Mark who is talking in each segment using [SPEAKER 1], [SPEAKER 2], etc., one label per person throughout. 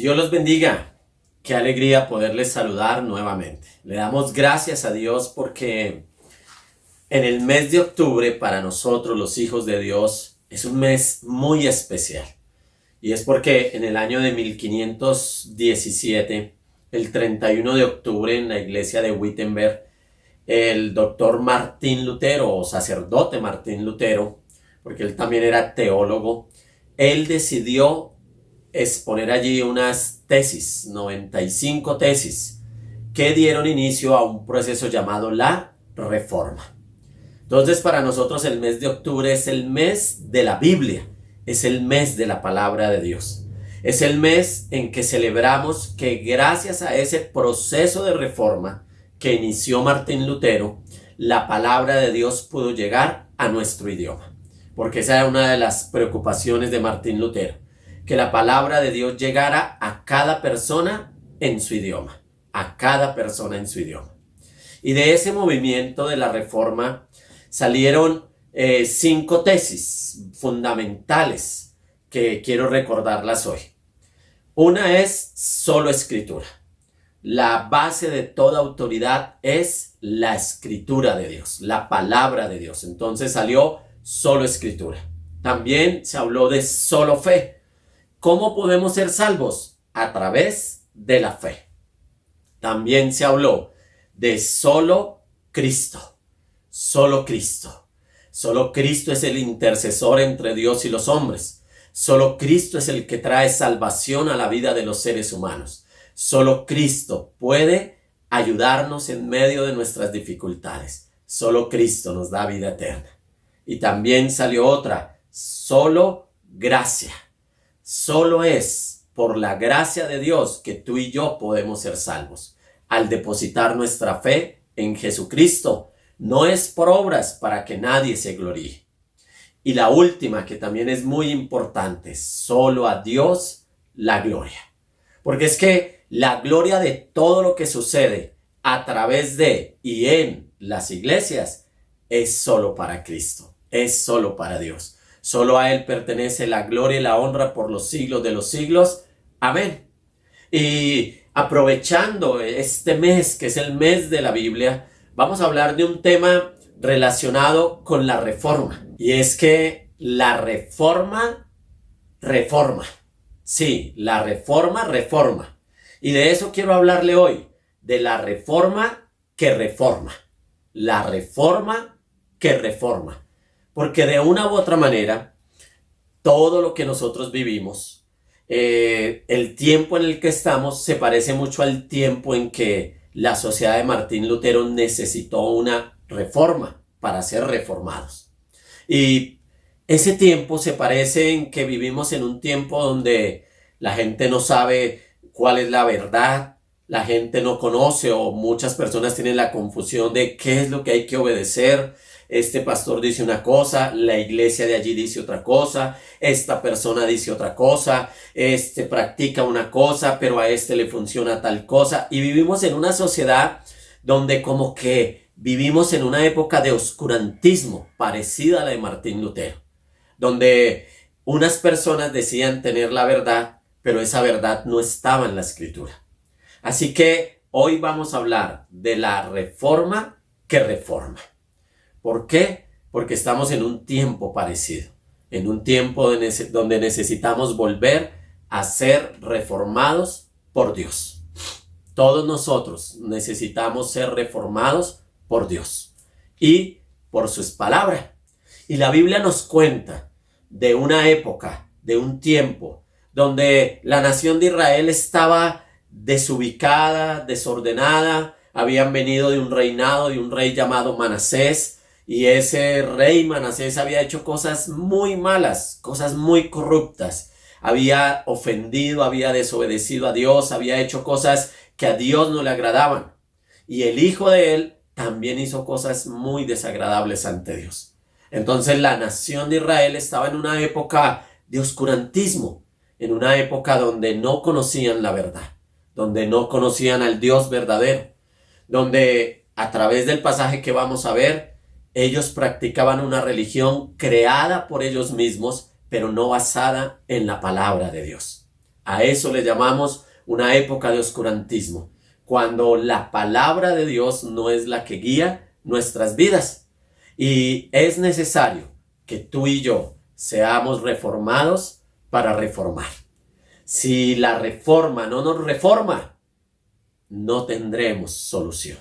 [SPEAKER 1] Dios los bendiga. Qué alegría poderles saludar nuevamente. Le damos gracias a Dios porque en el mes de octubre para nosotros los hijos de Dios es un mes muy especial. Y es porque en el año de 1517, el 31 de octubre en la iglesia de Wittenberg, el doctor Martín Lutero o sacerdote Martín Lutero, porque él también era teólogo, él decidió exponer allí unas tesis, 95 tesis, que dieron inicio a un proceso llamado la Reforma. Entonces, para nosotros el mes de octubre es el mes de la Biblia, es el mes de la palabra de Dios. Es el mes en que celebramos que gracias a ese proceso de reforma que inició Martín Lutero, la palabra de Dios pudo llegar a nuestro idioma. Porque esa era una de las preocupaciones de Martín Lutero, que la palabra de Dios llegara a cada persona en su idioma, a cada persona en su idioma. Y de ese movimiento de la reforma salieron 5 tesis fundamentales que quiero recordarlas hoy. Una es solo escritura. La base de toda autoridad es la escritura de Dios, la palabra de Dios. Entonces salió solo escritura. También se habló de solo fe. ¿Cómo podemos ser salvos? A través de la fe. También se habló de solo Cristo. Solo Cristo. Solo Cristo es el intercesor entre Dios y los hombres. Solo Cristo es el que trae salvación a la vida de los seres humanos. Solo Cristo puede ayudarnos en medio de nuestras dificultades. Solo Cristo nos da vida eterna. Y también salió otra, solo gracia. Solo es por la gracia de Dios que tú y yo podemos ser salvos. Al depositar nuestra fe en Jesucristo, no es por obras para que nadie se gloríe. Y la última, que también es muy importante, solo a Dios la gloria. Porque es que la gloria de todo lo que sucede a través de y en las iglesias es solo para Cristo, es solo para Dios. Solo a Él pertenece la gloria y la honra por los siglos de los siglos. Amén. Y aprovechando este mes, que es el mes de la Biblia, vamos a hablar de un tema relacionado con la reforma. Y es que la reforma. Sí, la reforma. Y de eso quiero hablarle hoy, de la reforma que reforma. La reforma que reforma. Porque de una u otra manera, todo lo que nosotros vivimos, el tiempo en el que estamos se parece mucho al tiempo en que la sociedad de Martín Lutero necesitó una reforma para ser reformados. Y ese tiempo se parece en que vivimos en un tiempo donde la gente no sabe cuál es la verdad, la gente no conoce o muchas personas tienen la confusión de qué es lo que hay que obedecer. Este pastor dice una cosa, la iglesia de allí dice otra cosa, esta persona dice otra cosa, practica una cosa, pero a le funciona tal cosa. Y vivimos en una sociedad donde como que vivimos en una época de oscurantismo parecida a la de Martín Lutero, donde unas personas decían tener la verdad, pero esa verdad no estaba en la escritura. Así que hoy vamos a hablar de la reforma que reforma. ¿Por qué? Porque estamos en un tiempo parecido, en un tiempo donde necesitamos volver a ser reformados por Dios. Todos nosotros necesitamos ser reformados por Dios y por su palabra. Y la Biblia nos cuenta de una época, de un tiempo, donde la nación de Israel estaba desubicada, desordenada. Habían venido de un reinado de un rey llamado Manasés. Y ese rey Manasés había hecho cosas muy malas, cosas muy corruptas. Había ofendido, había desobedecido a Dios, había hecho cosas que a Dios no le agradaban. Y el hijo de él también hizo cosas muy desagradables ante Dios. Entonces la nación de Israel estaba en una época de oscurantismo, en una época donde no conocían la verdad, donde no conocían al Dios verdadero, donde a través del pasaje que vamos a ver, ellos practicaban una religión creada por ellos mismos, pero no basada en la palabra de Dios. A eso le llamamos una época de oscurantismo, cuando la palabra de Dios no es la que guía nuestras vidas. Y es necesario que tú y yo seamos reformados para reformar. Si la reforma no nos reforma, no tendremos solución.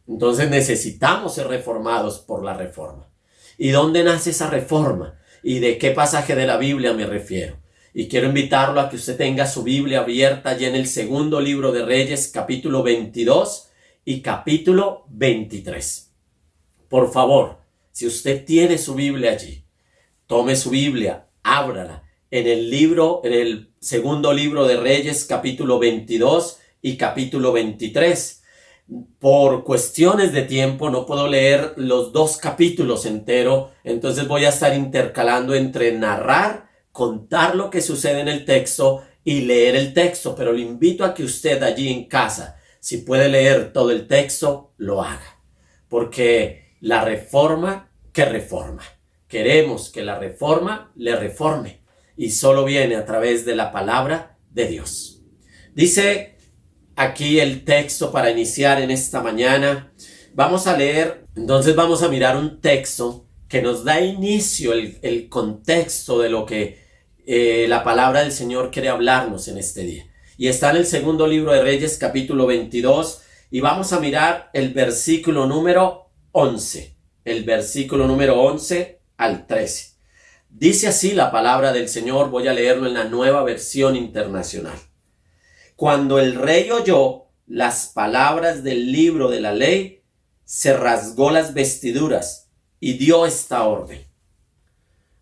[SPEAKER 1] Entonces necesitamos ser reformados por la reforma. ¿Y dónde nace esa reforma? ¿Y de qué pasaje de la Biblia me refiero? Y quiero invitarlo a que usted tenga su Biblia abierta ya en el segundo libro de Reyes, capítulo 22 y capítulo 23. Por favor, si usted tiene su Biblia allí, tome su Biblia, ábrala en el segundo libro de Reyes, capítulo 22 y capítulo 23. Por cuestiones de tiempo no puedo leer los dos capítulos enteros, entonces voy a estar intercalando entre narrar, contar lo que sucede en el texto y leer el texto, pero le invito a que usted allí en casa, si puede leer todo el texto, lo haga, porque la reforma que reforma, queremos que la reforma le reforme y solo viene a través de la palabra de Dios. Dice aquí el texto para iniciar en esta mañana. Vamos a leer, entonces vamos a mirar un texto que nos da inicio, el contexto de lo que la palabra del Señor quiere hablarnos en este día. Y está en el segundo libro de Reyes, capítulo 22, y vamos a mirar el versículo número 11. El versículo número 11 al 13. Dice así la palabra del Señor, voy a leerlo en la Nueva Versión Internacional. Cuando el rey oyó las palabras del libro de la ley, se rasgó las vestiduras y dio esta orden.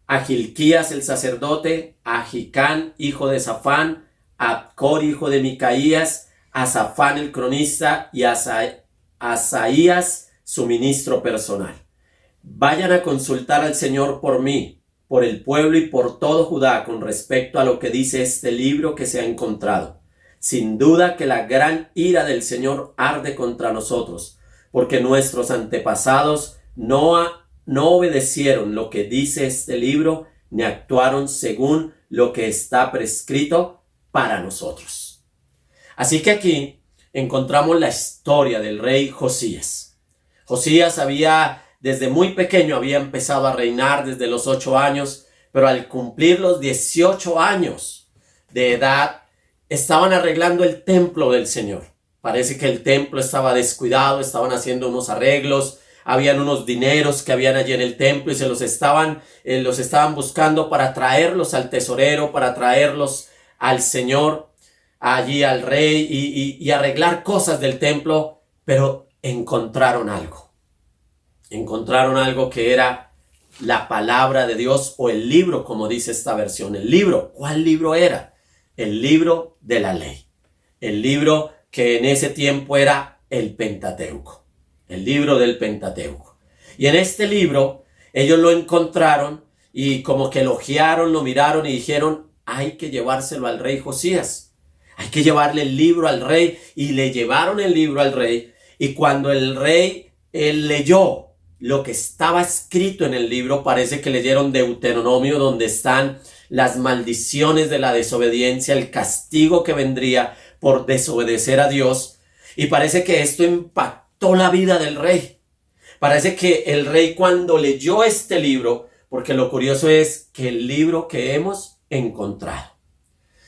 [SPEAKER 1] A Hilquías el sacerdote, a Ahicam hijo de Safán, a Abcor hijo de Micaías, a Safán el cronista y a Asaías su ministro personal. Vayan a consultar al Señor por mí, por el pueblo y por todo Judá con respecto a lo que dice este libro que se ha encontrado. Sin duda que la gran ira del Señor arde contra nosotros, porque nuestros antepasados no obedecieron lo que dice este libro, ni actuaron según lo que está prescrito para nosotros. Así que aquí encontramos la historia del rey Josías. Josías desde muy pequeño había empezado a reinar desde los 8 años, pero al cumplir los 18 años de edad, estaban arreglando el templo del Señor. Parece que el templo estaba descuidado, estaban haciendo unos arreglos, habían unos dineros que habían allí en el templo y se los estaban buscando para traerlos al tesorero, para traerlos al Señor, allí al rey y arreglar cosas del templo, pero encontraron algo. Encontraron algo que era la palabra de Dios o el libro, como dice esta versión. El libro, ¿cuál libro era? El libro de la ley. El libro que en ese tiempo era el Pentateuco. El libro del Pentateuco. Y en este libro ellos lo encontraron y como que elogiaron, lo miraron y dijeron, hay que llevárselo al rey Josías. Hay que llevarle el libro al rey. Y le llevaron el libro al rey. Y cuando el rey leyó lo que estaba escrito en el libro, parece que leyeron Deuteronomio, donde están las maldiciones de la desobediencia, el castigo que vendría por desobedecer a Dios. Y parece que esto impactó la vida del rey. Parece que el rey cuando leyó este libro, porque lo curioso es que el libro que hemos encontrado.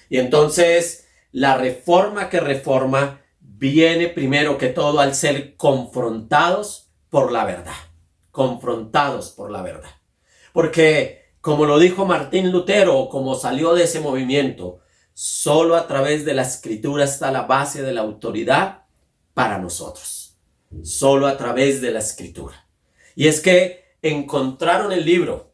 [SPEAKER 1] Y entonces la reforma que reforma viene primero que todo al ser confrontados por la verdad. Confrontados por la verdad. Porque como lo dijo Martín Lutero, como salió de ese movimiento, solo a través de la escritura está la base de la autoridad para nosotros. Solo a través de la escritura. Y es que encontraron el libro.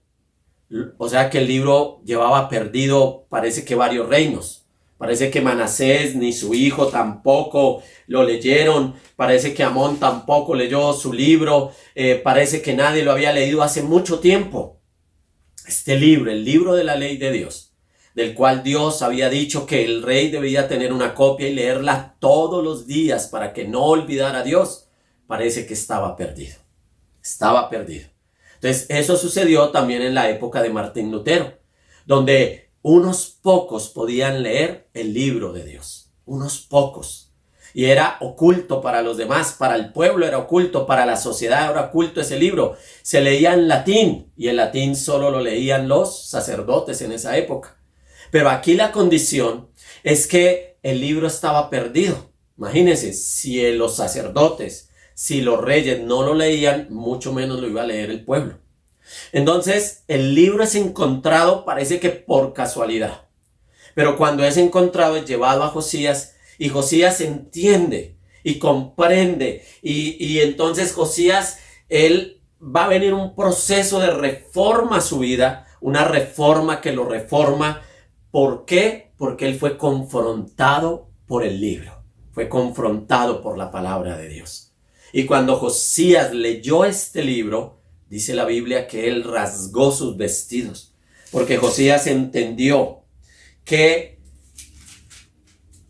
[SPEAKER 1] O sea que el libro llevaba perdido, parece que varios reinos. Parece que Manasés ni su hijo tampoco lo leyeron. Parece que Amón tampoco leyó su libro. Parece que nadie lo había leído hace mucho tiempo. Este libro, el libro de la ley de Dios, del cual Dios había dicho que el rey debía tener una copia y leerla todos los días para que no olvidara a Dios, parece que estaba perdido. Estaba perdido. Entonces, eso sucedió también en la época de Martín Lutero, donde unos pocos podían leer el libro de Dios, unos pocos. Y era oculto para los demás, para el pueblo era oculto, para la sociedad era oculto ese libro. Se leía en latín y el latín solo lo leían los sacerdotes en esa época. Pero aquí la condición es que el libro estaba perdido. Imagínense, si los sacerdotes, si los reyes no lo leían, mucho menos lo iba a leer el pueblo. Entonces, el libro es encontrado, parece que por casualidad. Pero cuando es encontrado, es llevado a Josías y Josías entiende y comprende. Y entonces Josías, él va a venir un proceso de reforma a su vida, una reforma que lo reforma. ¿Por qué? Porque él fue confrontado por el libro, fue confrontado por la palabra de Dios. Y cuando Josías leyó este libro, dice la Biblia que él rasgó sus vestidos, porque Josías entendió que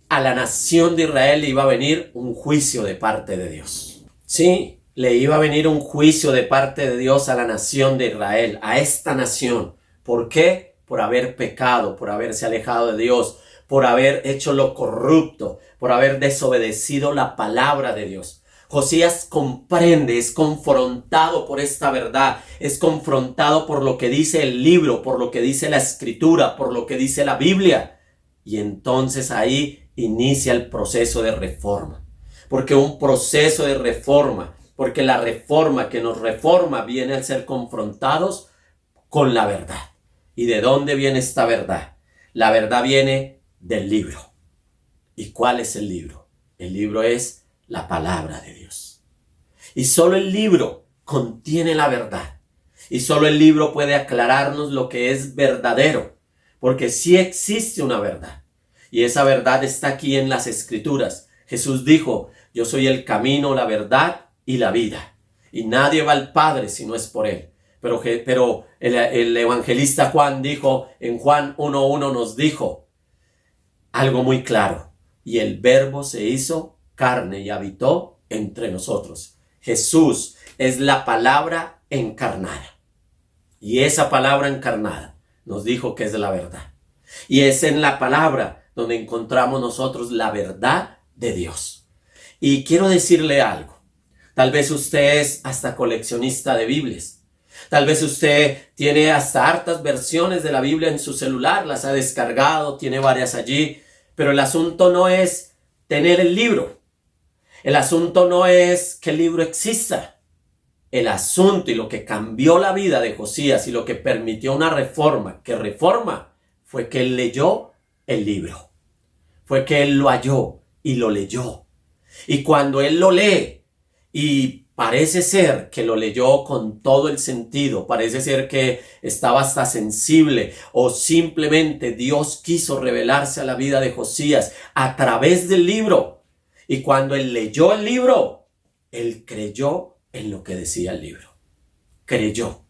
[SPEAKER 1] a la nación de Israel le iba a venir un juicio de parte de Dios. Sí, le iba a venir un juicio de parte de Dios a la nación de Israel, a esta nación. ¿Por qué? Por haber pecado, por haberse alejado de Dios, por haber hecho lo corrupto, por haber desobedecido la palabra de Dios. Josías comprende, es confrontado por esta verdad, es confrontado por lo que dice el libro, por lo que dice la escritura, por lo que dice la Biblia. Y entonces ahí inicia el proceso de reforma. Porque un proceso de reforma, porque la reforma que nos reforma viene al ser confrontados con la verdad. ¿Y de dónde viene esta verdad? La verdad viene del libro. ¿Y cuál es el libro? El libro es la palabra de Dios. Y solo el libro contiene la verdad. Y solo el libro puede aclararnos lo que es verdadero. Porque sí existe una verdad. Y esa verdad está aquí en las Escrituras. Jesús dijo, yo soy el camino, la verdad y la vida. Y nadie va al Padre si no es por él. Pero el evangelista Juan dijo, en Juan 1:1 nos dijo algo muy claro. Y el Verbo se hizo carne y habitó entre nosotros. Jesús es la palabra encarnada. Y esa palabra encarnada nos dijo que es la verdad. Y es en la palabra donde encontramos nosotros la verdad de Dios. Y quiero decirle algo. Tal vez usted es hasta coleccionista de Biblias. Tal vez usted tiene hasta hartas versiones de la Biblia en su celular, las ha descargado, tiene varias allí. Pero el asunto no es tener el libro. El asunto no es que el libro exista. El asunto y lo que cambió la vida de Josías y lo que permitió una reforma, fue que él leyó el libro. Fue que él lo halló y lo leyó. Y cuando él lo lee, y parece ser que lo leyó con todo el sentido, parece ser que estaba hasta sensible, o simplemente Dios quiso revelarse a la vida de Josías a través del libro. Y cuando él leyó el libro, él creyó en lo que decía el libro. Creyó.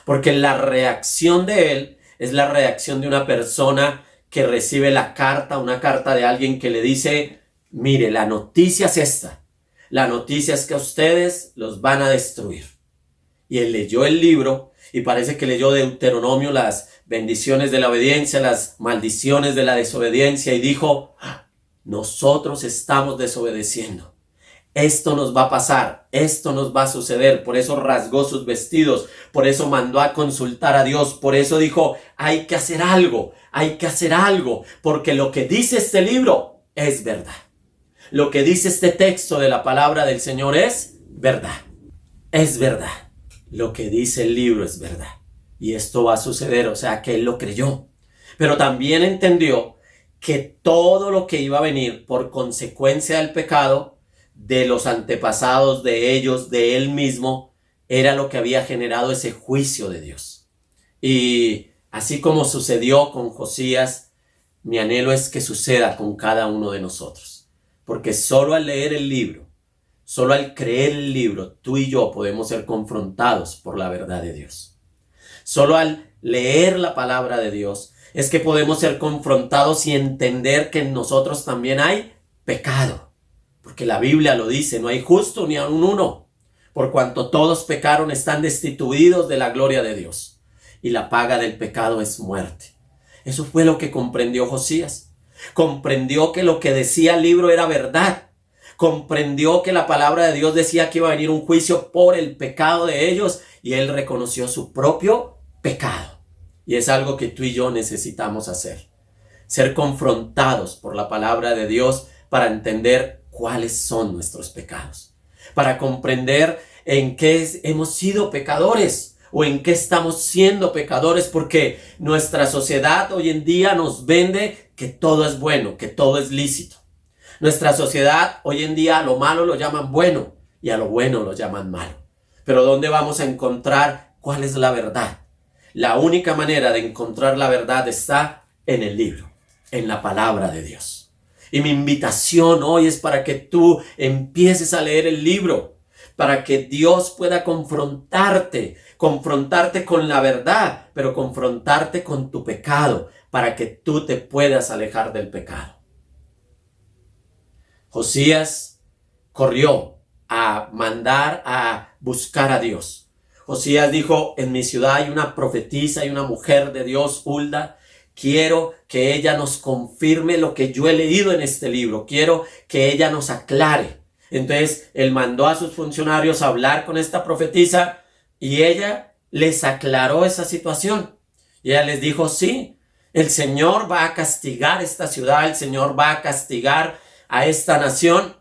[SPEAKER 1] Porque la reacción de él es la reacción de una persona que recibe una carta de alguien que le dice, mire, la noticia es esta. La noticia es que a ustedes los van a destruir. Y él leyó el libro y parece que leyó Deuteronomio, las bendiciones de la obediencia, las maldiciones de la desobediencia, y dijo, nosotros estamos desobedeciendo. Esto nos va a pasar, esto nos va a suceder. Por eso rasgó sus vestidos, por eso mandó a consultar a Dios, por eso dijo, hay que hacer algo, porque lo que dice este libro es verdad. Lo que dice este texto de la palabra del Señor es verdad. Es verdad. Lo que dice el libro es verdad. Y esto va a suceder, o sea que él lo creyó. Pero también entendió que todo lo que iba a venir por consecuencia del pecado, de los antepasados, de ellos, de él mismo, era lo que había generado ese juicio de Dios. Y así como sucedió con Josías, mi anhelo es que suceda con cada uno de nosotros. Porque solo al leer el libro, solo al creer el libro, tú y yo podemos ser confrontados por la verdad de Dios. Solo al leer la palabra de Dios es que podemos ser confrontados y entender que en nosotros también hay pecado. Porque la Biblia lo dice, no hay justo ni aun uno. Por cuanto todos pecaron, están destituidos de la gloria de Dios. Y la paga del pecado es muerte. Eso fue lo que comprendió Josías. Comprendió que lo que decía el libro era verdad. Comprendió que la palabra de Dios decía que iba a venir un juicio por el pecado de ellos y él reconoció su propio pecado. Y es algo que tú y yo necesitamos hacer. Ser confrontados por la palabra de Dios para entender cuáles son nuestros pecados. Para comprender en qué hemos sido pecadores o en qué estamos siendo pecadores, porque nuestra sociedad hoy en día nos vende que todo es bueno, que todo es lícito. Nuestra sociedad hoy en día a lo malo lo llaman bueno y a lo bueno lo llaman malo. Pero ¿dónde vamos a encontrar cuál es la verdad? La única manera de encontrar la verdad está en el libro, en la palabra de Dios. Y mi invitación hoy es para que tú empieces a leer el libro, para que Dios pueda confrontarte con la verdad, pero confrontarte con tu pecado, para que tú te puedas alejar del pecado. Josías corrió a mandar a buscar a Dios. Josías dijo, en mi ciudad hay una profetisa y una mujer de Dios, Hulda. Quiero que ella nos confirme lo que yo he leído en este libro. Quiero que ella nos aclare. Entonces, él mandó a sus funcionarios a hablar con esta profetisa y ella les aclaró esa situación. Y ella les dijo, sí, el Señor va a castigar esta ciudad, el Señor va a castigar a esta nación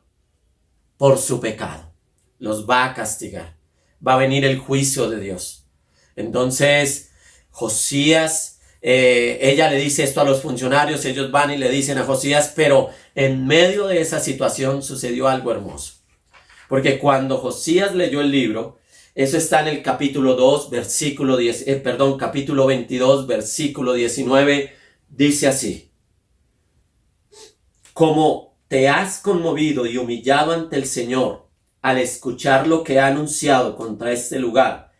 [SPEAKER 1] por su pecado. Los va a castigar. Va a venir el juicio de Dios. Entonces, Josías, ella le dice esto a los funcionarios, ellos van y le dicen a Josías, pero en medio de esa situación sucedió algo hermoso. Porque cuando Josías leyó el libro, eso está en el capítulo 2, capítulo 22, versículo 19, dice así: como te has conmovido y humillado ante el Señor al escuchar lo que ha anunciado contra este lugar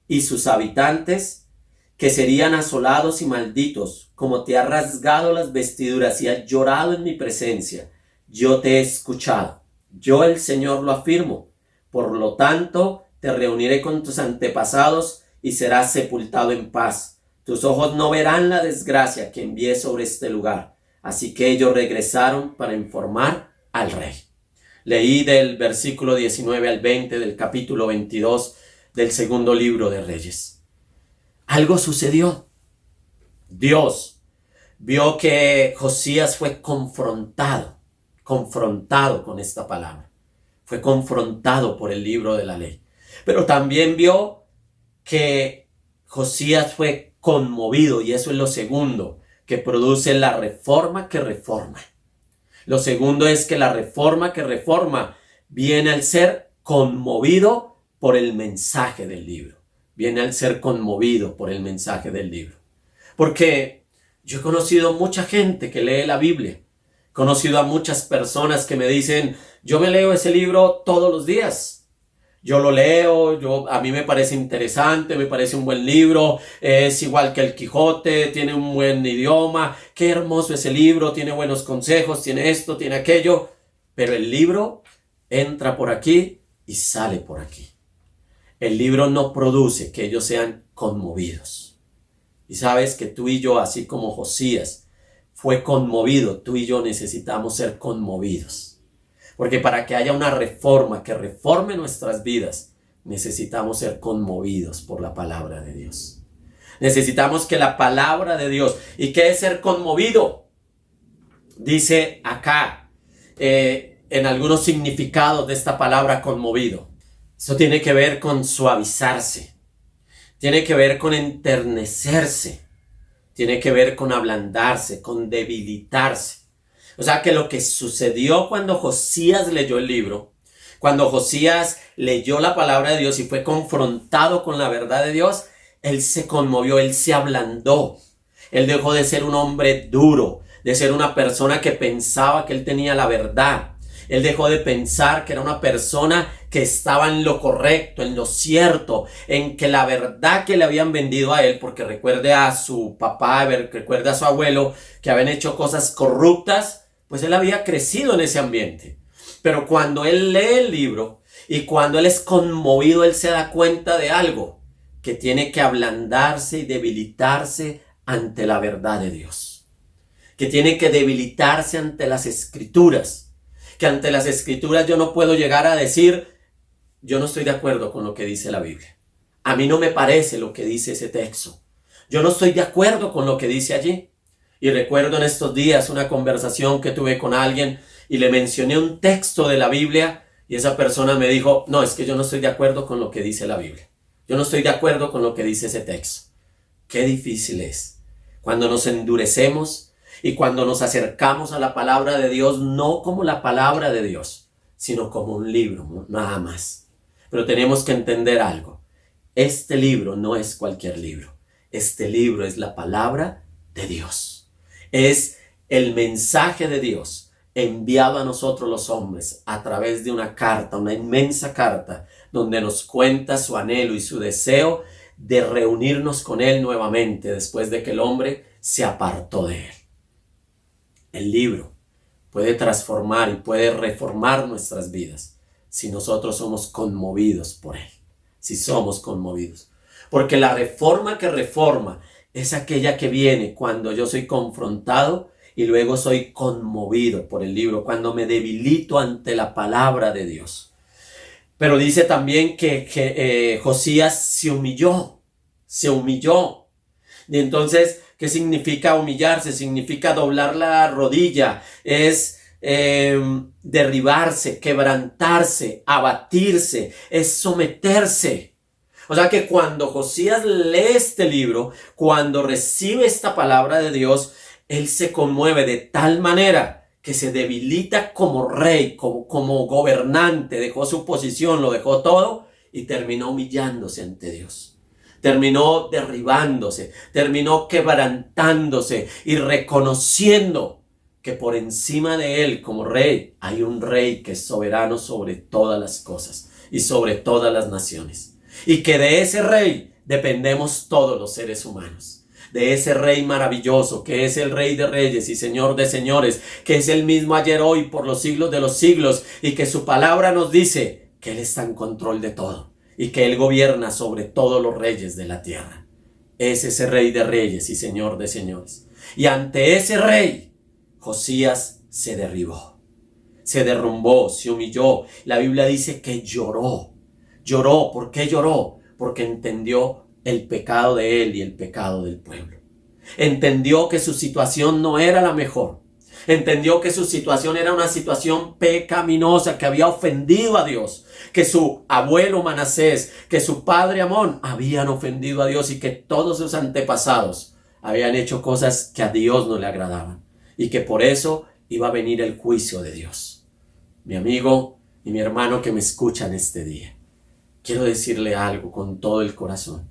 [SPEAKER 1] y sus habitantes, que serían asolados y malditos, como te has rasgado las vestiduras y has llorado en mi presencia, yo te he escuchado. Yo el Señor lo afirmo. Por lo tanto, te reuniré con tus antepasados y serás sepultado en paz. Tus ojos no verán la desgracia que envié sobre este lugar. Así que ellos regresaron para informar al rey. Leí del versículo 19 al 20 del capítulo 22 del segundo libro de Reyes. Algo sucedió. Dios vio que Josías fue confrontado con esta palabra. Fue confrontado por el libro de la ley. Pero también vio que Josías fue conmovido, y eso es lo segundo que produce la reforma que reforma. Lo segundo es que la reforma que reforma viene al ser conmovido por el mensaje del libro. Viene al ser conmovido por el mensaje del libro. Porque yo he conocido mucha gente que lee la Biblia. He conocido a muchas personas que me dicen, yo me leo ese libro todos los días. Yo lo leo, a mí me parece interesante, me parece un buen libro, es igual que el Quijote, tiene un buen idioma, qué hermoso ese libro, tiene buenos consejos, tiene esto, tiene aquello, pero el libro entra por aquí y sale por aquí. El libro no produce que ellos sean conmovidos. Y sabes que tú y yo, así como Josías fue conmovido, tú y yo necesitamos ser conmovidos. Porque para que haya una reforma que reforme nuestras vidas, necesitamos ser conmovidos por la palabra de Dios. Necesitamos que la palabra de Dios, ¿y qué es ser conmovido? Dice acá, en algunos significados de esta palabra conmovido. Eso tiene que ver con suavizarse, tiene que ver con enternecerse, tiene que ver con ablandarse, con debilitarse. O sea que lo que sucedió cuando Josías leyó el libro, cuando Josías leyó la palabra de Dios y fue confrontado con la verdad de Dios, él se conmovió, él se ablandó. Él dejó de ser un hombre duro, de ser una persona que pensaba que él tenía la verdad. Él dejó de pensar que era una persona que estaba en lo correcto, en lo cierto, en que la verdad que le habían vendido a él, porque recuerde a su papá, recuerde a su abuelo, que habían hecho cosas corruptas, pues él había crecido en ese ambiente. Pero cuando él lee el libro y cuando él es conmovido, él se da cuenta de algo, que tiene que ablandarse y debilitarse ante la verdad de Dios, que tiene que debilitarse ante las escrituras, que ante las escrituras yo no puedo llegar a decir, yo no estoy de acuerdo con lo que dice la Biblia. A mí no me parece lo que dice ese texto. Yo no estoy de acuerdo con lo que dice allí. Y recuerdo en estos días una conversación que tuve con alguien y le mencioné un texto de la Biblia y esa persona me dijo, no, es que yo no estoy de acuerdo con lo que dice la Biblia. Yo no estoy de acuerdo con lo que dice ese texto. Qué difícil es cuando nos endurecemos y cuando nos acercamos a la palabra de Dios, no como la palabra de Dios, sino como un libro, nada más. Pero tenemos que entender algo. Este libro no es cualquier libro. Este libro es la palabra de Dios. Es el mensaje de Dios enviado a nosotros los hombres a través de una carta, una inmensa carta, donde nos cuenta su anhelo y su deseo de reunirnos con Él nuevamente después de que el hombre se apartó de Él. El libro puede transformar y puede reformar nuestras vidas si nosotros somos conmovidos por Él, si somos conmovidos. Porque la reforma que reforma es aquella que viene cuando yo soy confrontado y luego soy conmovido por el libro, cuando me debilito ante la palabra de Dios. Pero dice también que Josías se humilló. Y entonces, ¿qué significa humillarse? Significa doblar la rodilla, es derribarse, quebrantarse, abatirse, es someterse. O sea que cuando Josías lee este libro, cuando recibe esta palabra de Dios, él se conmueve de tal manera que se debilita como rey, como gobernante, dejó su posición, lo dejó todo y terminó humillándose ante Dios. Terminó derribándose, terminó quebrantándose y reconociendo que por encima de él como rey hay un rey que es soberano sobre todas las cosas y sobre todas las naciones. Y que de ese rey dependemos todos los seres humanos. De ese rey maravilloso, que es el rey de reyes y señor de señores, que es el mismo ayer, hoy, por los siglos de los siglos, y que su palabra nos dice que Él está en control de todo, y que Él gobierna sobre todos los reyes de la tierra. Es ese rey de reyes y señor de señores. Y ante ese rey, Josías se derribó, se derrumbó, se humilló. La Biblia dice que lloró. Lloró. ¿Por qué lloró? Porque entendió el pecado de él y el pecado del pueblo. Entendió que su situación no era la mejor. Entendió que su situación era una situación pecaminosa, que había ofendido a Dios, que su abuelo Manasés, que su padre Amón habían ofendido a Dios y que todos sus antepasados habían hecho cosas que a Dios no le agradaban y que por eso iba a venir el juicio de Dios. Mi amigo y mi hermano que me escuchan este día, quiero decirle algo con todo el corazón.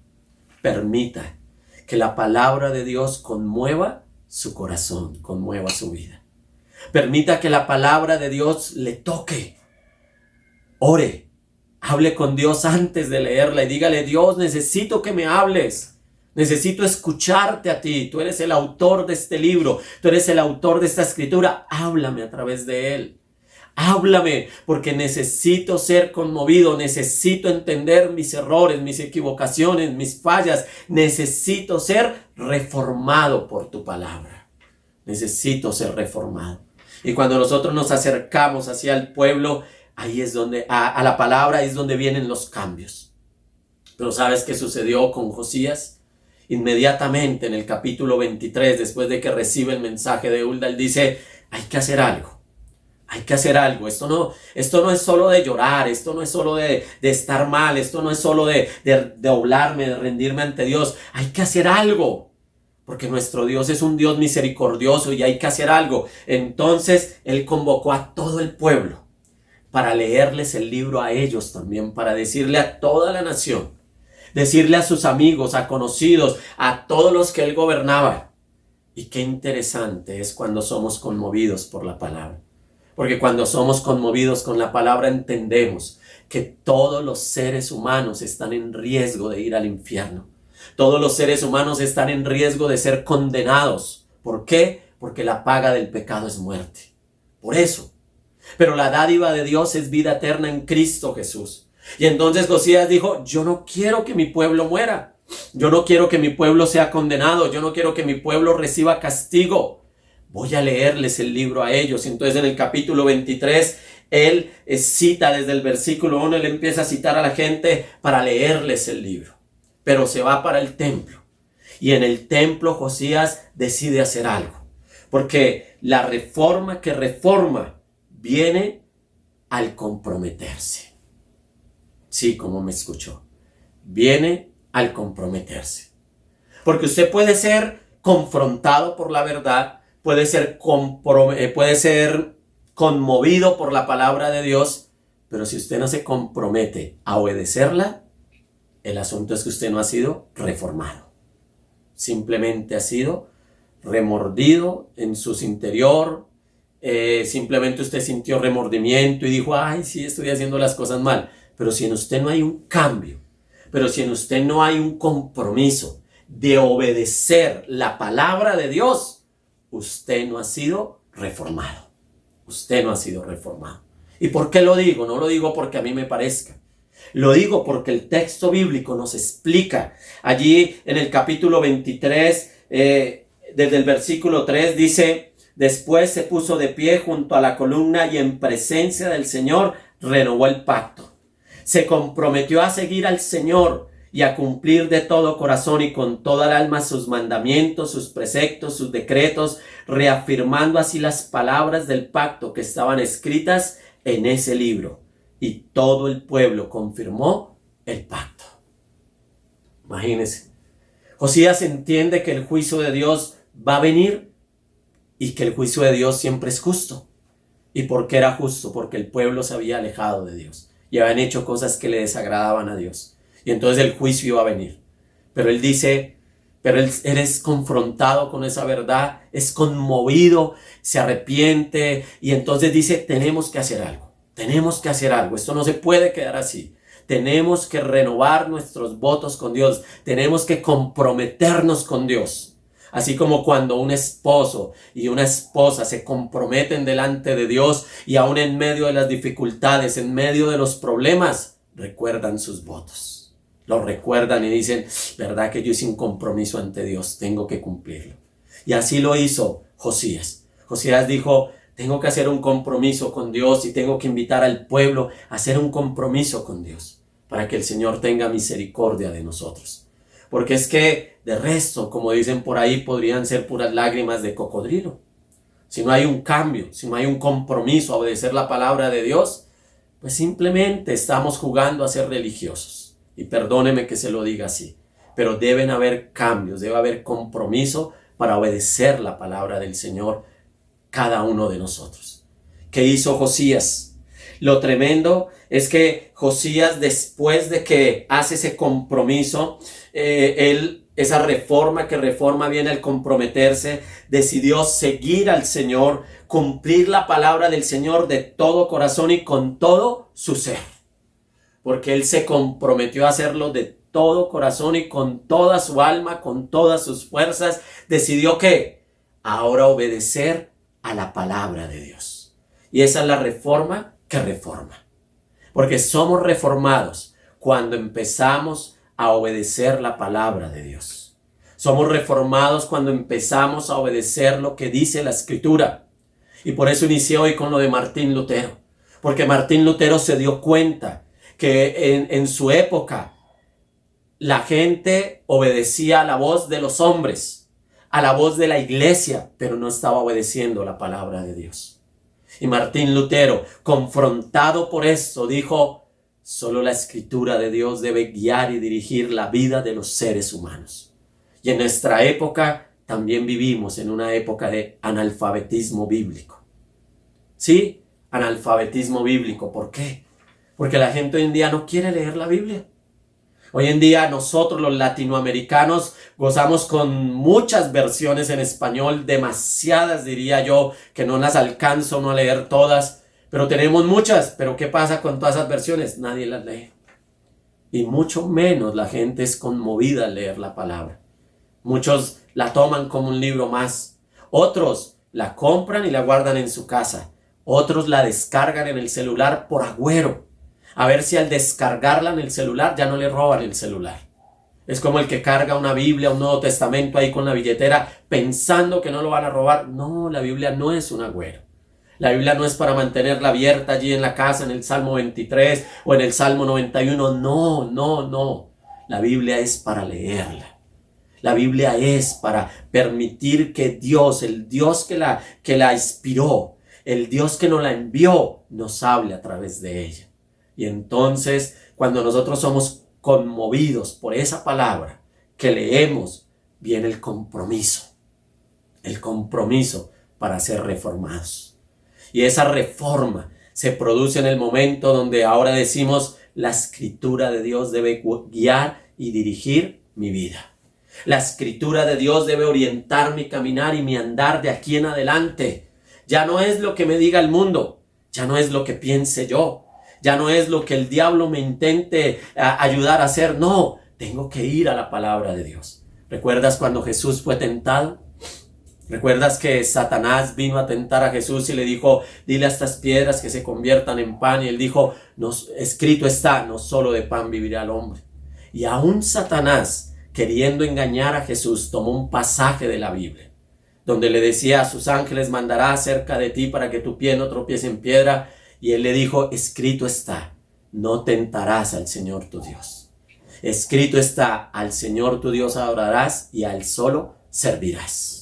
[SPEAKER 1] Permita que la palabra de Dios conmueva su corazón, conmueva su vida. Permita que la palabra de Dios le toque. Ore, hable con Dios antes de leerla y dígale: Dios, necesito que me hables. Necesito escucharte a ti. Tú eres el autor de este libro. Tú eres el autor de esta escritura. Háblame a través de él. Háblame, porque necesito ser conmovido, necesito entender mis errores, mis equivocaciones, mis fallas. Necesito ser reformado por tu palabra. Necesito ser reformado. Y cuando nosotros nos acercamos hacia el pueblo, ahí es donde, a la palabra, ahí es donde vienen los cambios. Pero ¿sabes qué sucedió con Josías? Inmediatamente en el capítulo 23, después de que recibe el mensaje de Hulda, él dice: hay que hacer algo. Hay que hacer algo. Esto no es solo de llorar, esto no es solo de estar mal, esto no es solo de doblarme, de rendirme ante Dios. Hay que hacer algo, porque nuestro Dios es un Dios misericordioso y hay que hacer algo. Entonces él convocó a todo el pueblo para leerles el libro a ellos también, para decirle a toda la nación, decirle a sus amigos, a conocidos, a todos los que él gobernaba. Y qué interesante es cuando somos conmovidos por la palabra. Porque cuando somos conmovidos con la palabra entendemos que todos los seres humanos están en riesgo de ir al infierno. Todos los seres humanos están en riesgo de ser condenados. ¿Por qué? Porque la paga del pecado es muerte. Por eso. Pero la dádiva de Dios es vida eterna en Cristo Jesús. Y entonces Josías dijo: yo no quiero que mi pueblo muera. Yo no quiero que mi pueblo sea condenado. Yo no quiero que mi pueblo reciba castigo. Voy a leerles el libro a ellos. Entonces en el capítulo 23, él cita desde el versículo 1, él empieza a citar a la gente para leerles el libro. Pero se va para el templo. Y en el templo Josías decide hacer algo. Porque la reforma que reforma viene al comprometerse. Sí, como me escuchó. Viene al comprometerse. Porque usted puede ser confrontado por la verdad, puede ser conmovido por la palabra de Dios, pero si usted no se compromete a obedecerla, el asunto es que usted no ha sido reformado. Simplemente ha sido remordido en su interior. Simplemente usted sintió remordimiento y dijo, ay, sí, estoy haciendo las cosas mal. Pero si en usted no hay un cambio, pero si en usted no hay un compromiso de obedecer la palabra de Dios, usted no ha sido reformado. Usted no ha sido reformado. ¿Y por qué lo digo? No lo digo porque a mí me parezca. Lo digo porque el texto bíblico nos explica. Allí en el capítulo 23, desde el versículo 3 dice, después se puso de pie junto a la columna y en presencia del Señor renovó el pacto. Se comprometió a seguir al Señor y a cumplir de todo corazón y con toda el alma sus mandamientos, sus preceptos, sus decretos, reafirmando así las palabras del pacto que estaban escritas en ese libro. Y todo el pueblo confirmó el pacto. Imagínense. Josías entiende que el juicio de Dios va a venir y que el juicio de Dios siempre es justo. ¿Y por qué era justo? Porque el pueblo se había alejado de Dios y habían hecho cosas que le desagradaban a Dios. Y entonces el juicio iba a venir. Pero él dice, pero él es confrontado con esa verdad, es conmovido, se arrepiente y entonces dice, tenemos que hacer algo. Tenemos que hacer algo. Esto no se puede quedar así. Tenemos que renovar nuestros votos con Dios. Tenemos que comprometernos con Dios. Así como cuando un esposo y una esposa se comprometen delante de Dios y aún en medio de las dificultades, en medio de los problemas, recuerdan sus votos. Lo recuerdan y dicen, verdad que yo hice un compromiso ante Dios, tengo que cumplirlo. Y así lo hizo Josías. Josías dijo, tengo que hacer un compromiso con Dios y tengo que invitar al pueblo a hacer un compromiso con Dios para que el Señor tenga misericordia de nosotros. Porque es que de resto, como dicen por ahí, podrían ser puras lágrimas de cocodrilo. Si no hay un cambio, si no hay un compromiso a obedecer la palabra de Dios, pues simplemente estamos jugando a ser religiosos. Y perdóneme que se lo diga así, pero deben haber cambios, debe haber compromiso para obedecer la palabra del Señor cada uno de nosotros. ¿Qué hizo Josías? Lo tremendo es que Josías, después de que hace ese compromiso, esa reforma que reforma viene al comprometerse, decidió seguir al Señor, cumplir la palabra del Señor de todo corazón y con todo su ser. Porque él se comprometió a hacerlo de todo corazón y con toda su alma, con todas sus fuerzas. Decidió que ahora obedecer a la palabra de Dios. Y esa es la reforma que reforma. Porque somos reformados cuando empezamos a obedecer la palabra de Dios. Somos reformados cuando empezamos a obedecer lo que dice la Escritura. Y por eso inicié hoy con lo de Martín Lutero. Porque Martín Lutero se dio cuenta que en su época la gente obedecía a la voz de los hombres, a la voz de la iglesia, pero no estaba obedeciendo la palabra de Dios. Y Martín Lutero, confrontado por esto, dijo, solo la Escritura de Dios debe guiar y dirigir la vida de los seres humanos. Y en nuestra época también vivimos en una época de analfabetismo bíblico. ¿Sí? Analfabetismo bíblico. ¿Por qué? Porque la gente hoy en día no quiere leer la Biblia. Hoy en día nosotros los latinoamericanos gozamos con muchas versiones en español, demasiadas diría yo, que no las alcanzo no a leer todas, pero tenemos muchas. Pero ¿qué pasa con todas esas versiones? Nadie las lee. Y mucho menos la gente es conmovida al leer la palabra. Muchos la toman como un libro más. Otros la compran y la guardan en su casa. Otros la descargan en el celular por agüero. A ver si al descargarla en el celular ya no le roban el celular. Es como el que carga una Biblia, un Nuevo Testamento ahí con la billetera pensando que no lo van a robar. No, la Biblia no es un agüero. La Biblia no es para mantenerla abierta allí en la casa en el Salmo 23 o en el Salmo 91. No, no, no. La Biblia es para leerla. La Biblia es para permitir que Dios, el Dios que la inspiró, el Dios que nos la envió, nos hable a través de ella. Y entonces, cuando nosotros somos conmovidos por esa palabra que leemos, viene el compromiso para ser reformados. Y esa reforma se produce en el momento donde ahora decimos, la escritura de Dios debe guiar y dirigir mi vida. La escritura de Dios debe orientar mi caminar y mi andar de aquí en adelante. Ya no es lo que me diga el mundo, ya no es lo que piense yo, ya no es lo que el diablo me intente ayudar a hacer. No, tengo que ir a la palabra de Dios. ¿Recuerdas cuando Jesús fue tentado? ¿Recuerdas que Satanás vino a tentar a Jesús y le dijo, dile a estas piedras que se conviertan en pan? Y él dijo, escrito está, no solo de pan vivirá el hombre. Y aún Satanás, queriendo engañar a Jesús, tomó un pasaje de la Biblia, donde le decía, a sus ángeles mandará cerca de ti para que tu pie no tropiece en piedra. Y él le dijo, escrito está, no tentarás al Señor tu Dios. Escrito está, al Señor tu Dios adorarás y a él solo servirás.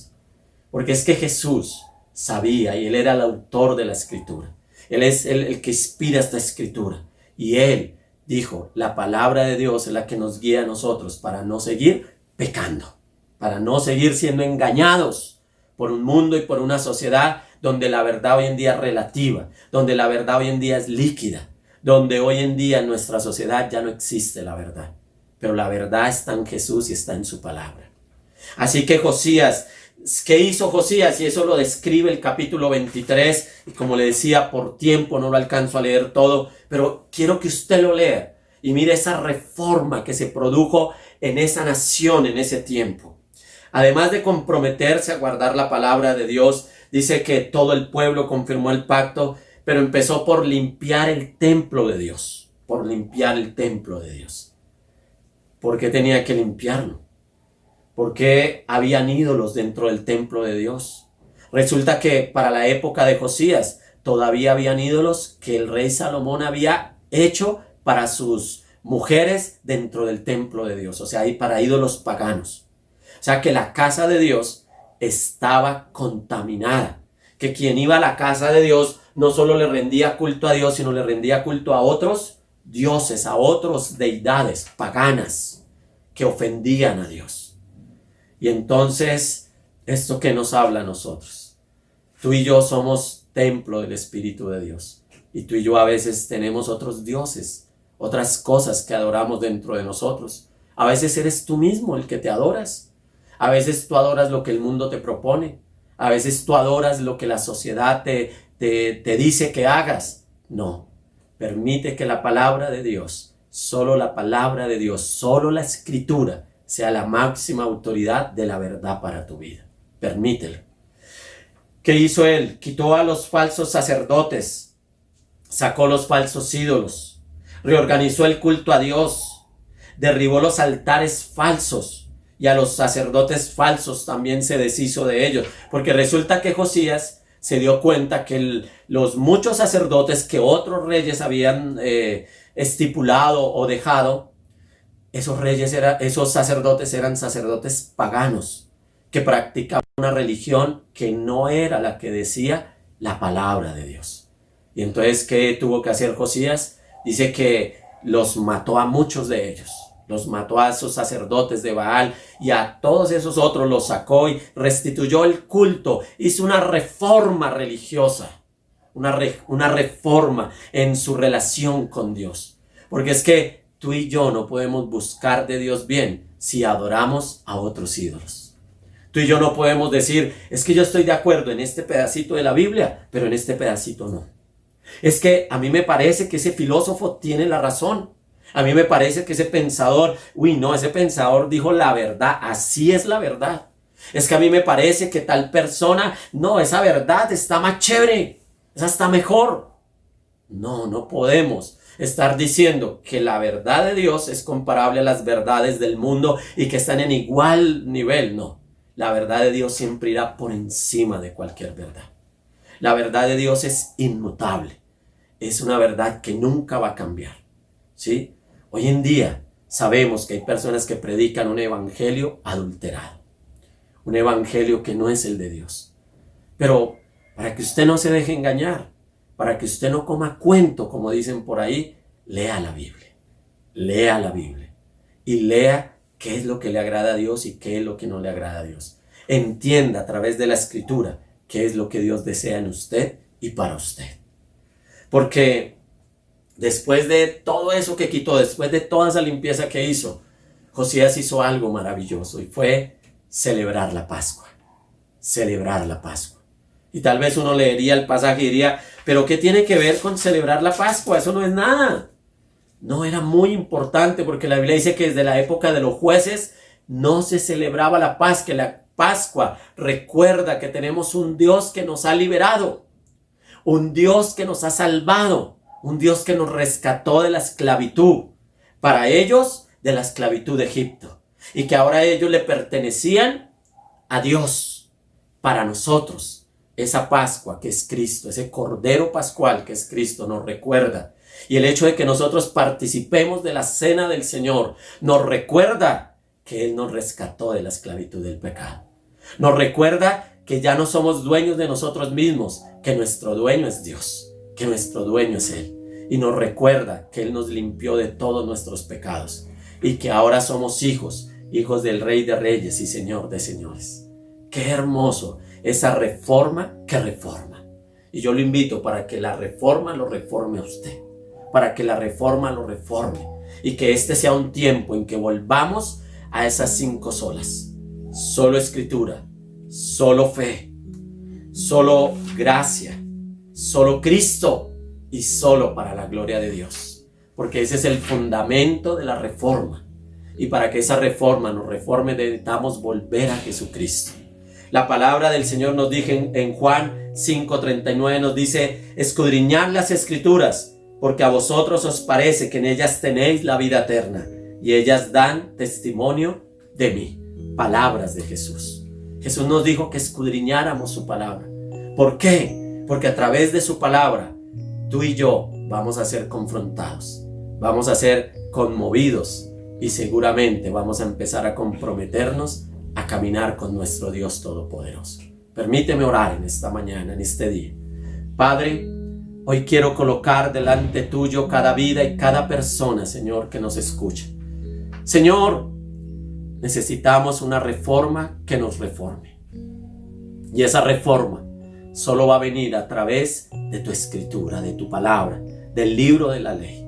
[SPEAKER 1] Porque es que Jesús sabía, y él era el autor de la escritura. Él es el que inspira esta escritura. Y él dijo, la palabra de Dios es la que nos guía a nosotros para no seguir pecando, para no seguir siendo engañados por un mundo y por una sociedad donde la verdad hoy en día es relativa, donde la verdad hoy en día es líquida, donde hoy en día en nuestra sociedad ya no existe la verdad. Pero la verdad está en Jesús y está en su palabra. Así que Josías, ¿qué hizo Josías? Y eso lo describe el capítulo 23. Y como le decía, por tiempo no lo alcanzo a leer todo, pero quiero que usted lo lea y mire esa reforma que se produjo en esa nación en ese tiempo. Además de comprometerse a guardar la palabra de Dios, dice que todo el pueblo confirmó el pacto, pero empezó por limpiar el templo de Dios. Por limpiar el templo de Dios. ¿Por qué tenía que limpiarlo? Porque habían ídolos dentro del templo de Dios. Resulta que para la época de Josías todavía habían ídolos que el rey Salomón había hecho para sus mujeres dentro del templo de Dios. O sea, y para ídolos paganos. O sea, que la casa de Dios estaba contaminada. Que quien iba a la casa de Dios no solo le rendía culto a Dios, sino le rendía culto a otros dioses, a otros deidades paganas que ofendían a Dios. Y entonces, ¿esto qué nos habla a nosotros? Tú y yo somos templo del Espíritu de Dios. Y tú y yo a veces tenemos otros dioses, otras cosas que adoramos dentro de nosotros. A veces eres tú mismo el que te adoras. A veces tú adoras lo que el mundo te propone. A veces tú adoras lo que la sociedad te dice que hagas. No, permite que la palabra de Dios, solo la palabra de Dios, solo la Escritura, sea la máxima autoridad de la verdad para tu vida. Permítelo. ¿Qué hizo él? Quitó a los falsos sacerdotes, sacó los falsos ídolos, reorganizó el culto a Dios, derribó los altares falsos y a los sacerdotes falsos también se deshizo de ellos. Porque resulta que Josías se dio cuenta que los muchos sacerdotes que otros reyes habían estipulado o dejado, esos sacerdotes eran sacerdotes paganos que practicaban una religión que no era la que decía la palabra de Dios. Y entonces, ¿qué tuvo que hacer Josías? Dice que los mató a muchos de ellos. Los mató a esos sacerdotes de Baal y a todos esos otros los sacó y restituyó el culto. Hizo una reforma religiosa, una reforma en su relación con Dios. Porque es que tú y yo no podemos buscar de Dios bien si adoramos a otros ídolos. Tú y yo no podemos decir, es que yo estoy de acuerdo en este pedacito de la Biblia, pero en este pedacito no. Es que a mí me parece que ese filósofo tiene la razón. A mí me parece que ese pensador, ese pensador dijo la verdad, así es la verdad. Es que a mí me parece que tal persona, no, esa verdad está más chévere, esa está mejor. No, no podemos estar diciendo que la verdad de Dios es comparable a las verdades del mundo y que están en igual nivel. No, la verdad de Dios siempre irá por encima de cualquier verdad. La verdad de Dios es inmutable. Es una verdad que nunca va a cambiar, ¿sí? Hoy en día sabemos que hay personas que predican un evangelio adulterado, un evangelio que no es el de Dios. Pero para que usted no se deje engañar, para que usted no coma cuento, como dicen por ahí, lea la Biblia. Lea la Biblia y lea qué es lo que le agrada a Dios y qué es lo que no le agrada a Dios. Entienda a través de la Escritura qué es lo que Dios desea en usted y para usted. Porque después de todo eso que quitó, después de toda esa limpieza que hizo, Josías hizo algo maravilloso y fue celebrar la Pascua. Celebrar la Pascua. Y tal vez uno leería el pasaje y diría, ¿pero qué tiene que ver con celebrar la Pascua? Eso no es nada. No, era muy importante porque la Biblia dice que desde la época de los jueces no se celebraba la Pascua. La Pascua recuerda que tenemos un Dios que nos ha liberado, un Dios que nos ha salvado, un Dios que nos rescató de la esclavitud, para ellos de la esclavitud de Egipto, y que ahora ellos le pertenecían a Dios. Para nosotros, esa Pascua que es Cristo, ese Cordero Pascual que es Cristo, nos recuerda. Y el hecho de que nosotros participemos de la cena del Señor nos recuerda que Él nos rescató de la esclavitud del pecado. Nos recuerda que ya no somos dueños de nosotros mismos, que nuestro dueño es Dios, que nuestro dueño es Él. Y nos recuerda que Él nos limpió de todos nuestros pecados y que ahora somos hijos del Rey de Reyes y Señor de Señores. Qué hermoso esa reforma que reforma. Y yo lo invito para que la reforma lo reforme a usted, para que la reforma lo reforme y que este sea un tiempo en que volvamos a esas 5 solas: solo Escritura, solo fe, solo gracia, solo Cristo y solo para la gloria de Dios, porque ese es el fundamento de la reforma. Y para que esa reforma nos reforme necesitamos volver a Jesucristo. La palabra del Señor nos dice en Juan 5:39, nos dice: escudriñad las Escrituras, porque a vosotros os parece que en ellas tenéis la vida eterna, y ellas dan testimonio de mí. Palabras de Jesús. Jesús nos dijo que escudriñáramos su palabra. ¿Por qué? Porque a través de su palabra, tú y yo vamos a ser confrontados, vamos a ser conmovidos y seguramente vamos a empezar a comprometernos a caminar con nuestro Dios Todopoderoso. Permíteme orar en esta mañana, en este día. Padre, hoy quiero colocar delante tuyo cada vida y cada persona, Señor, que nos escucha. Señor, necesitamos una reforma que nos reforme. Y esa reforma solo va a venir a través de tu Escritura, de tu palabra, del libro de la ley.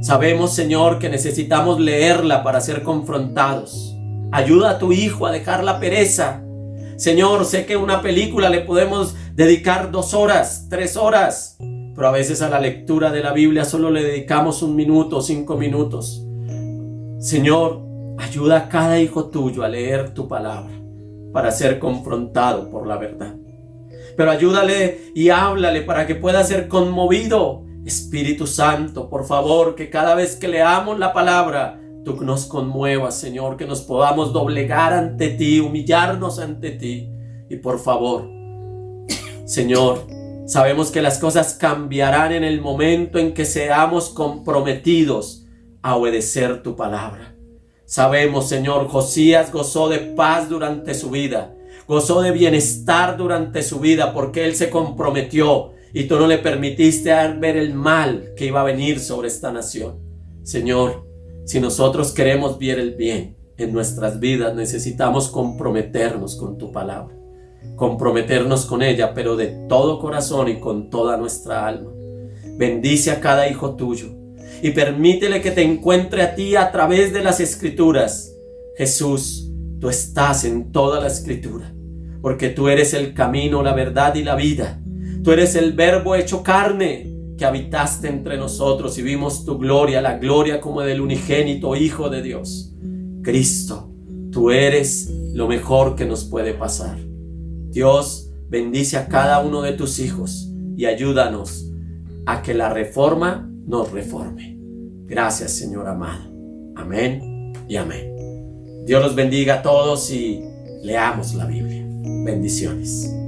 [SPEAKER 1] Sabemos, Señor, que necesitamos leerla para ser confrontados. Ayuda a tu hijo a dejar la pereza. Señor, sé que una película le podemos dedicar 2 horas, 3 horas, pero a veces a la lectura de la Biblia solo le dedicamos 1 minuto o 5 minutos. Señor, ayuda a cada hijo tuyo a leer tu palabra para ser confrontado por la verdad. Pero ayúdale y háblale para que pueda ser conmovido. Espíritu Santo, por favor, que cada vez que leamos la palabra, tú nos conmuevas, Señor, que nos podamos doblegar ante ti, humillarnos ante ti. Y por favor, Señor, sabemos que las cosas cambiarán en el momento en que seamos comprometidos a obedecer tu palabra. Sabemos, Señor, Josías gozó de paz durante su vida, gozó de bienestar durante su vida porque él se comprometió y tú no le permitiste ver el mal que iba a venir sobre esta nación. Señor, si nosotros queremos ver el bien en nuestras vidas, necesitamos comprometernos con tu palabra, comprometernos con ella, pero de todo corazón y con toda nuestra alma. Bendice a cada hijo tuyo y permítele que te encuentre a ti a través de las Escrituras. Jesús, tú estás en toda la Escritura, porque tú eres el camino, la verdad y la vida. Tú eres el Verbo hecho carne, que habitaste entre nosotros y vimos tu gloria, la gloria como del unigénito Hijo de Dios. Cristo, tú eres lo mejor que nos puede pasar. Dios, bendice a cada uno de tus hijos y ayúdanos a que la reforma nos reforme. Gracias, Señor amado. Amén y amén. Dios los bendiga a todos y leamos la Biblia. Bendiciones.